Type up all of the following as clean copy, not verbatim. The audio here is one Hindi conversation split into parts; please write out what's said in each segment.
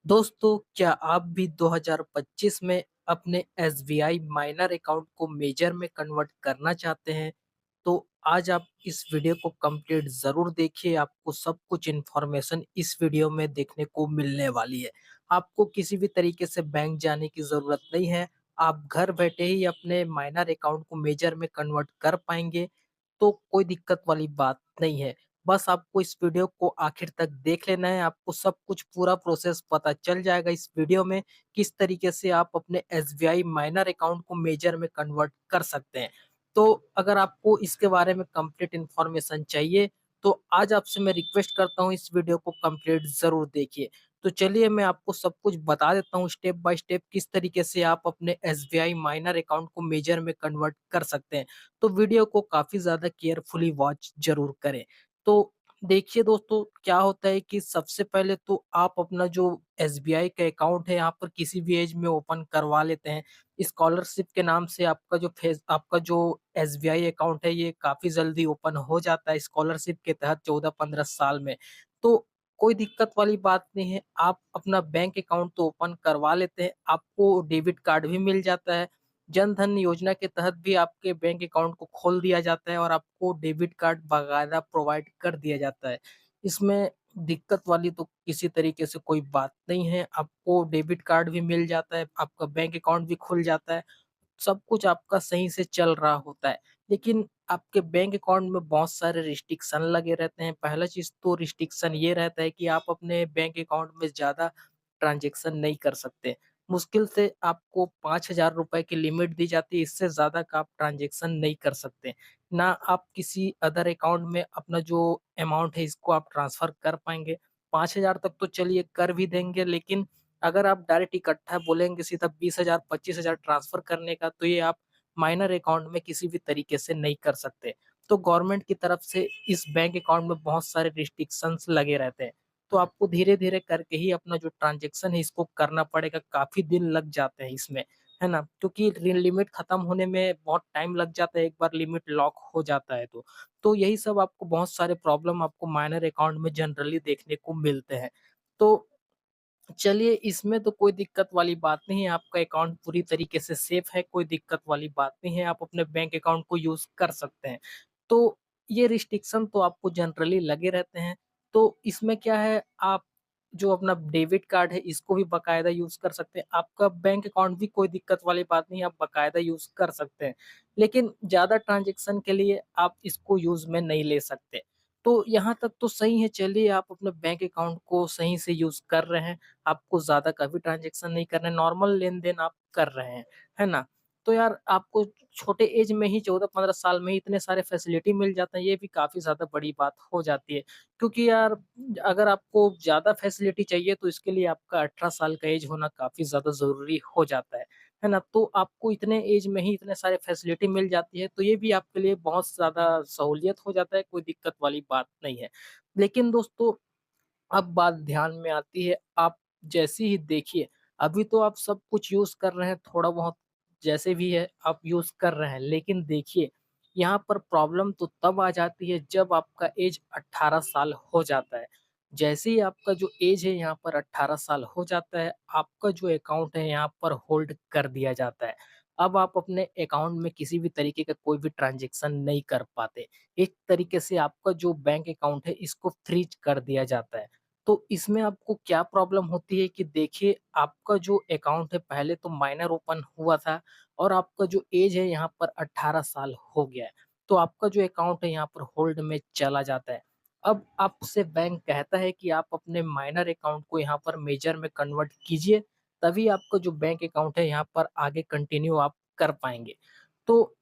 दोस्तों, क्या आप भी 2025 में अपने एसबीआई माइनर अकाउंट को मेजर में कन्वर्ट करना चाहते हैं? तो आज आप इस वीडियो को कंप्लीट ज़रूर देखिए। आपको सब कुछ इन्फॉर्मेशन इस वीडियो में देखने को मिलने वाली है। आपको किसी भी तरीके से बैंक जाने की ज़रूरत नहीं है। आप घर बैठे ही अपने माइनर अकाउंट को मेजर में कन्वर्ट कर पाएँगे, तो कोई दिक्कत वाली बात नहीं है। बस आपको इस वीडियो को आखिर तक देख लेना है, आपको सब कुछ पूरा प्रोसेस पता चल जाएगा इस वीडियो में, किस तरीके से आप अपने एसबीआई माइनर अकाउंट को मेजर में कन्वर्ट कर सकते हैं। तो अगर आपको इसके बारे में कंप्लीट इन्फॉर्मेशन चाहिए, तो आज आपसे मैं रिक्वेस्ट करता हूँ इस वीडियो को कंप्लीट ज़रूर देखिए। तो चलिए मैं आपको सब कुछ बता देता हूँ स्टेप बाय स्टेप किस तरीके से आप अपने एसबीआई माइनर अकाउंट को मेजर में कन्वर्ट कर सकते हैं। तो वीडियो को काफ़ी ज़्यादा केयरफुली वॉच ज़रूर करें। तो देखिए दोस्तों, क्या होता है कि सबसे पहले तो आप अपना जो एसबीआई का अकाउंट है यहाँ पर किसी भी एज में ओपन करवा लेते हैं। स्कॉलरशिप के नाम से आपका जो एसबीआई अकाउंट है ये काफ़ी जल्दी ओपन हो जाता है स्कॉलरशिप के तहत 14-15 साल में। तो कोई दिक्कत वाली बात नहीं है, आप अपना बैंक अकाउंट तो ओपन करवा लेते हैं, आपको डेबिट कार्ड भी मिल जाता है। जन धन योजना के तहत भी आपके बैंक अकाउंट को खोल दिया जाता है और आपको डेबिट कार्ड बाकायदा प्रोवाइड कर दिया जाता है। इसमें दिक्कत वाली तो किसी तरीके से कोई बात नहीं है, आपको डेबिट कार्ड भी मिल जाता है, आपका बैंक अकाउंट भी खुल जाता है, सब कुछ आपका सही से चल रहा होता है। लेकिन आपके बैंक अकाउंट में बहुत सारे रिस्ट्रिक्शन लगे रहते हैं। पहला चीज़ तो रिस्ट्रिक्शन ये रहता है कि आप अपने बैंक अकाउंट में ज़्यादा ट्रांज़ैक्शन नहीं कर सकते। मुश्किल से आपको ₹5000 की लिमिट दी जाती है, इससे ज़्यादा का आप ट्रांज़ैक्शन नहीं कर सकते। ना आप किसी अदर अकाउंट में अपना जो अमाउंट है इसको आप ट्रांसफ़र कर पाएँगे। 5000 तक तो चलिए कर भी देंगे, लेकिन अगर आप डायरेक्ट इकट्ठा बोलेंगे सीधा 20,000 25,000 ट्रांसफ़र करने का, तो ये आप माइनर अकाउंट में किसी भी तरीके से नहीं कर सकते। तो गवर्नमेंट की तरफ से इस बैंक अकाउंट में बहुत सारे रिस्ट्रिक्शंस लगे रहते हैं। तो आपको धीरे-धीरे करके ही अपना जो ट्रांज़ैक्शन है इसको करना पड़ेगा, काफ़ी दिन लग जाते हैं इसमें, है ना? क्योंकि लिमिट खत्म होने में बहुत टाइम लग जाता है, एक बार लिमिट लॉक हो जाता है तो। तो यही सब आपको बहुत सारे प्रॉब्लम आपको माइनर अकाउंट में जनरली देखने को मिलते हैं। तो चलिए, इसमें तो कोई दिक्कत वाली बात नहीं है, आपका अकाउंट पूरी तरीके से सेफ है, कोई दिक्कत वाली बात नहीं है, आप अपने बैंक अकाउंट को यूज़ कर सकते हैं। तो ये रिस्ट्रिक्शन तो आपको जनरली लगे रहते हैं। तो इसमें क्या है, आप जो अपना डेबिट कार्ड है इसको भी बाकायदा यूज़ कर सकते हैं। आपका बैंक अकाउंट भी कोई दिक्कत वाली बात नहीं है, आप बाकायदा यूज़ कर सकते हैं। लेकिन ज़्यादा ट्रांज़ैक्शन के लिए आप इसको यूज़ में नहीं ले सकते। तो यहाँ तक तो सही है, चलिए आप अपने बैंक अकाउंट को सही से यूज़ कर रहे हैं। आपको ज़्यादा का भी ट्रांज़ैक्शन नहीं करना है, नॉर्मल लेन-देन आप कर रहे हैं, है ना? तो यार आपको छोटे ऐज में ही 14-15 साल में ही इतने सारे फैसिलिटी मिल जाते हैं, ये भी काफ़ी ज़्यादा बड़ी बात हो जाती है। क्योंकि यार अगर आपको ज़्यादा फैसिलिटी चाहिए तो इसके लिए आपका 18 साल का ऐज होना काफ़ी ज़्यादा ज़रूरी हो जाता है ना? तो आपको इतने ऐज में ही इतने सारे फैसिलिटी मिल जाती है, तो ये भी आपके लिए बहुत ज़्यादा सहूलियत हो जाता है, कोई दिक्कत वाली बात नहीं है। लेकिन दोस्तों, अब बात ध्यान में आती है, आप जैसे ही देखिए, अभी तो आप सब कुछ यूज़ कर रहे हैं, थोड़ा बहुत जैसे भी है आप यूज़ कर रहे हैं, लेकिन देखिए, यहाँ पर प्रॉब्लम तो तब आ जाती है जब आपका ऐज 18 साल हो जाता है। जैसे ही आपका जो ऐज है यहाँ पर 18 साल हो जाता है, आपका जो अकाउंट है यहाँ पर होल्ड कर दिया जाता है। अब आप अपने अकाउंट में किसी भी तरीके का कोई भी ट्रांज़ैक्शन नहीं कर पाते। एक तरीके से आपका जो बैंक अकाउंट है इसको फ्रीज़ कर दिया जाता है। तो इसमें आपको क्या प्रॉब्लम होती है कि देखिए, आपका जो अकाउंट है पहले तो माइनर ओपन हुआ था और आपका जो एज है यहाँ पर 18 साल हो गया है। तो आपका जो अकाउंट है यहाँ पर होल्ड में चला जाता है। अब आपसे बैंक कहता है कि आप अपने माइनर अकाउंट को यहाँ पर मेजर में कन्वर्ट कीजिए, तभी आपका जो बैंक अकाउंट है यहाँ पर आगे कंटिन्यू आप कर पाएँगे। तो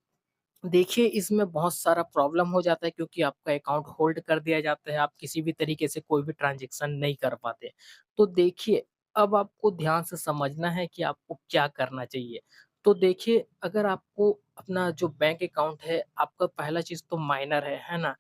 देखिए, इसमें बहुत सारा प्रॉब्लम हो जाता है क्योंकि आपका अकाउंट होल्ड कर दिया जाता है, आप किसी भी तरीके से कोई भी ट्रांज़ैक्शन नहीं कर पाते। तो देखिए, अब आपको ध्यान से समझना है कि आपको क्या करना चाहिए। तो देखिए, अगर आपको अपना जो बैंक अकाउंट है, आपका पहला चीज़ तो माइनर है ना?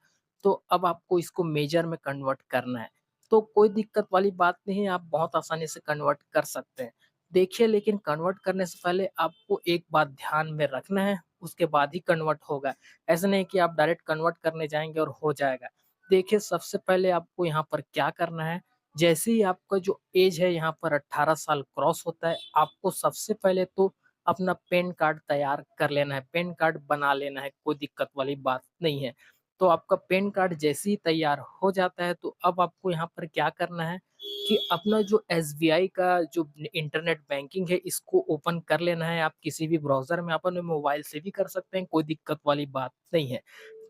तो अब आपको इसको मेजर में कन्वर्ट करना है। तो कोई दिक्कत वाली बात नहीं है, आप बहुत आसानी से कन्वर्ट कर सकते हैं। देखिए, लेकिन कन्वर्ट करने से पहले आपको एक बात ध्यान में रखना है, उसके बाद ही कन्वर्ट होगा। ऐसा नहीं कि आप डायरेक्ट कन्वर्ट करने जाएँगे और हो जाएगा। देखिए, सबसे पहले आपको यहाँ पर क्या करना है, जैसे ही आपका जो एज है यहाँ पर 18 साल क्रॉस होता है, आपको सबसे पहले तो अपना पैन कार्ड तैयार कर लेना है, पैन कार्ड बना लेना है, कोई दिक्कत वाली बात नहीं है। तो आपका पैन कार्ड जैसे ही तैयार हो जाता है, तो अब आपको यहाँ पर क्या करना है कि अपना जो एसबीआई का जो इंटरनेट बैंकिंग है, इसको ओपन कर लेना है। आप किसी भी ब्राउज़र में अपने मोबाइल से भी कर सकते हैं, कोई दिक्कत वाली बात नहीं है।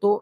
तो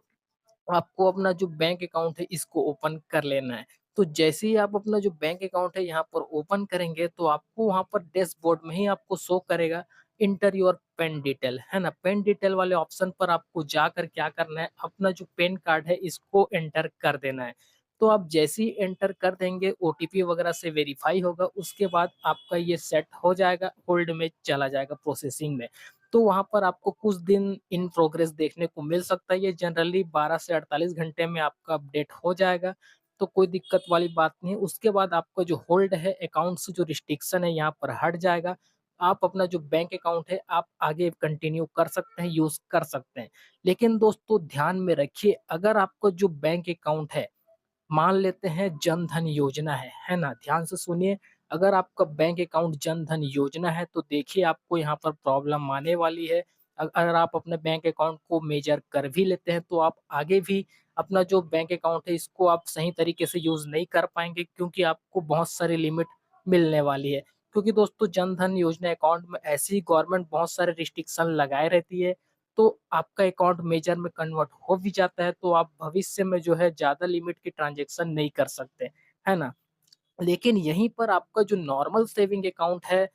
आपको अपना जो बैंक अकाउंट है इसको ओपन कर लेना है। तो जैसे ही आप अपना जो बैंक अकाउंट है यहाँ पर ओपन करेंगे, तो आपको वहाँ पर डैशबोर्ड में ही आपको शो करेगा इंटर योर पैन डिटेल, है ना? पैन डिटेल वाले ऑप्शन पर आपको जाकर क्या करना है, अपना जो पैन कार्ड है इसको एंटर कर देना है। तो आप जैसे ही एंटर कर देंगे, ओटीपी वगैरह से वेरीफाई होगा, उसके बाद आपका ये सेट हो जाएगा, होल्ड में चला जाएगा प्रोसेसिंग में। तो वहाँ पर आपको कुछ दिन इन प्रोग्रेस देखने को मिल सकता है। ये जनरली 12 से 48 घंटे में आपका अपडेट हो जाएगा, तो कोई दिक्कत वाली बात नहीं है। उसके बाद आपका जो होल्ड है, अकाउंट से जो रिस्ट्रिक्शन है यहाँ पर हट जाएगा। आप अपना जो बैंक अकाउंट है, आप आगे कंटिन्यू कर सकते हैं, यूज़ कर सकते हैं। लेकिन दोस्तों ध्यान में रखिए, अगर आपका जो बैंक अकाउंट है, मान लेते हैं जन धन योजना है ना? ध्यान से सुनिए, अगर आपका बैंक अकाउंट जन धन योजना है, तो देखिए आपको यहाँ पर प्रॉब्लम आने वाली है। अगर आप अपने बैंक अकाउंट को मेजर कर भी लेते हैं, तो आप आगे भी अपना जो बैंक अकाउंट है, इसको आप सही तरीके से यूज़ नहीं कर पाएँगे, क्योंकि आपको बहुत सारी लिमिट मिलने वाली है। क्योंकि दोस्तों जन धन योजना अकाउंट में ऐसे ही गवर्नमेंट बहुत सारे रिस्ट्रिक्शन लगाए रहती है, तो आपका अकाउंट मेजर में कन्वर्ट हो भी जाता है, तो आप भविष्य में जो है ज़्यादा लिमिट की ट्रांज़ैक्शन नहीं कर सकते, है ना? लेकिन यहीं पर आपका जो नॉर्मल सेविंग अकाउंट है,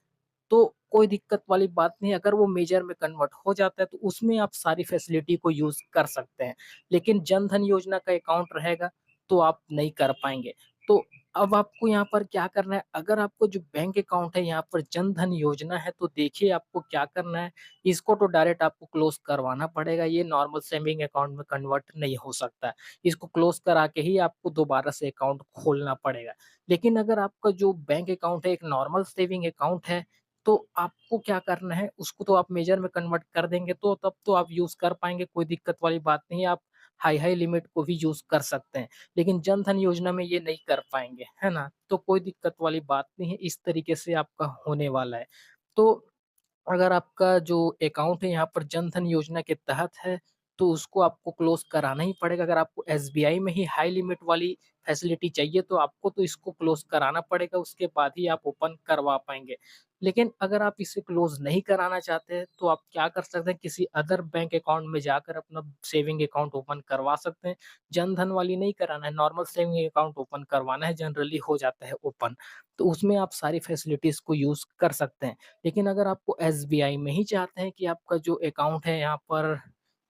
तो कोई दिक्कत वाली बात नहीं है, अगर वो मेजर में कन्वर्ट हो जाता है, तो उसमें आप सारी फैसिलिटी को यूज़ कर सकते हैं। लेकिन जन धन योजना का अकाउंट रहेगा, तो आप नहीं कर पाएँगे। तो अब आपको यहाँ पर क्या करना है, अगर आपको जो बैंक अकाउंट है यहाँ पर जन धन योजना है, तो देखिए आपको क्या करना है, इसको तो डायरेक्ट आपको क्लोज़ करवाना पड़ेगा, ये नॉर्मल सेविंग अकाउंट में कन्वर्ट नहीं हो सकता है। इसको क्लोज़ करा के ही आपको दोबारा से अकाउंट खोलना पड़ेगा। लेकिन अगर आपका जो बैंक अकाउंट है, एक नॉर्मल सेविंग अकाउंट है, तो आपको क्या करना है, उसको तो आप मेजर में कन्वर्ट कर देंगे, तो तब तो आप यूज़ कर पाएँगे, कोई दिक्कत वाली बात नहीं है, आप हाई-हाई लिमिट को भी यूज़ कर सकते हैं। लेकिन जन धन योजना में ये नहीं कर पाएँगे, है ना? तो कोई दिक्कत वाली बात नहीं है, इस तरीके से आपका होने वाला है। तो अगर आपका जो अकाउंट है यहाँ पर जन धन योजना के तहत है, तो उसको आपको क्लोज़ कराना ही पड़ेगा। अगर आपको एसबीआई में ही हाई लिमिट वाली फैसिलिटी चाहिए, तो आपको तो इसको क्लोज़ कराना पड़ेगा, उसके बाद ही आप ओपन करवा पाएँगे। लेकिन अगर आप इसे क्लोज़ नहीं कराना चाहते हैं, तो आप क्या कर सकते हैं, किसी अदर बैंक अकाउंट में जाकर अपना सेविंग अकाउंट ओपन करवा सकते हैं। जन धन वाली नहीं कराना है, नॉर्मल सेविंग अकाउंट ओपन करवाना है, जनरली हो जाता है ओपन। तो उसमें आप सारी फैसिलिटीज़ को यूज़ कर सकते हैं। लेकिन अगर आपको एसबीआई में ही चाहते हैं कि आपका जो अकाउंट है यहाँ पर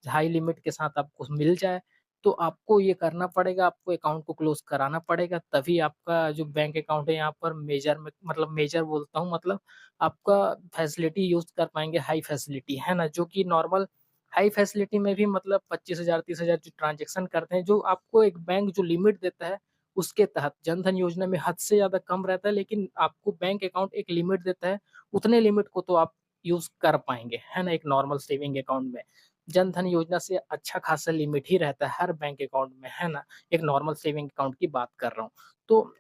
हाई लिमिट के साथ आपको मिल जाए, तो आपको ये करना पड़ेगा, आपको अकाउंट को क्लोज़ कराना पड़ेगा, तभी आपका जो बैंक अकाउंट है यहाँ पर मेजर में, मतलब मेजर बोलता हूँ, मतलब आपका फैसिलिटी यूज़ कर पाएँगे, हाई फैसिलिटी, है ना? जो कि नॉर्मल हाई फैसिलिटी में भी मतलब 25,000 30,000 जो ट्रांज़ैक्शन करते हैं, जो आपको एक बैंक जो लिमिट देता है, उसके तहत। जन धन योजना में हद से ज़्यादा कम रहता है, लेकिन आपको बैंक अकाउंट एक लिमिट देता है, उतने लिमिट को तो आप यूज़ कर पाएँगे, है ना? एक नॉर्मल सेविंग अकाउंट में। जन धन योजना से अच्छा खासा लिमिट ही रहता है हर बैंक अकाउंट में, है ना? एक नॉर्मल सेविंग अकाउंट की बात कर रहा हूँ। तो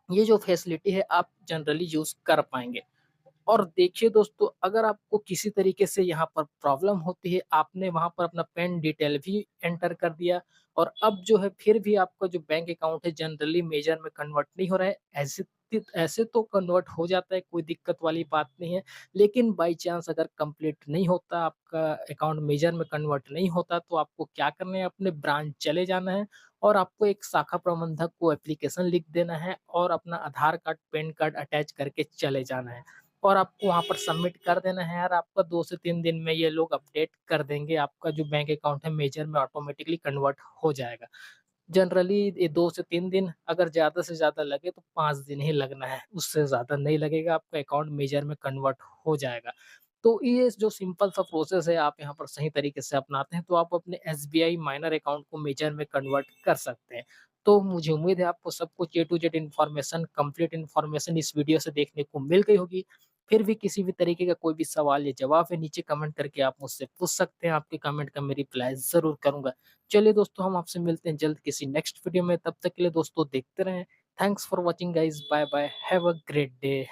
ये जो फैसिलिटी है आप जनरली यूज़ कर पाएँगे। और देखिए दोस्तों, अगर आपको किसी तरीके से यहाँ पर प्रॉब्लम होती है, आपने वहाँ पर अपना पैन डिटेल भी एंटर कर दिया और अब जो है फिर भी आपका जो बैंक अकाउंट है जनरली मेजर में कन्वर्ट नहीं हो रहा है, ऐसे तो कन्वर्ट हो जाता है, कोई दिक्कत वाली बात नहीं है। लेकिन बाय चांस अगर कंप्लीट नहीं होता, आपका अकाउंट मेजर में कन्वर्ट नहीं होता, तो आपको क्या करना है, अपने ब्रांच चले जाना है और आपको एक शाखा प्रबंधक को एप्लीकेशन लिख देना है और अपना आधार कार्ड, पैन कार्ड अटैच करके चले जाना है। और आपको वहाँ पर सबमिट कर देना है यार, आपका 2 से 3 दिन में ये लोग अपडेट कर देंगे, आपका जो बैंक अकाउंट है मेजर में ऑटोमेटिकली कन्वर्ट हो जाएगा। जनरली ये 2 से 3 दिन, अगर ज़्यादा से ज़्यादा लगे तो 5 दिन ही लगना है, उससे ज़्यादा नहीं लगेगा, आपका अकाउंट मेजर में कन्वर्ट हो जाएगा। तो ये जो सिंपल सा प्रोसेस है, आप यहाँ पर सही तरीके से अपनाते हैं, तो आप अपने एसबीआई माइनर अकाउंट को मेजर में कन्वर्ट कर सकते हैं। तो मुझे उम्मीद है आपको सब कुछ A to Z information, complete information इस वीडियो से देखने को मिल गई होगी। फिर भी किसी भी तरीके का कोई भी सवाल या जवाब है, नीचे कमेंट करके आप मुझसे पूछ सकते हैं, आपके कमेंट का मैं रिप्लाई ज़रूर करूँगा। चलिए दोस्तों, हम आपसे मिलते हैं जल्द किसी नेक्स्ट वीडियो में, तब तक के लिए दोस्तों देखते रहें Thanks for watching guys. Bye bye. Have a great day.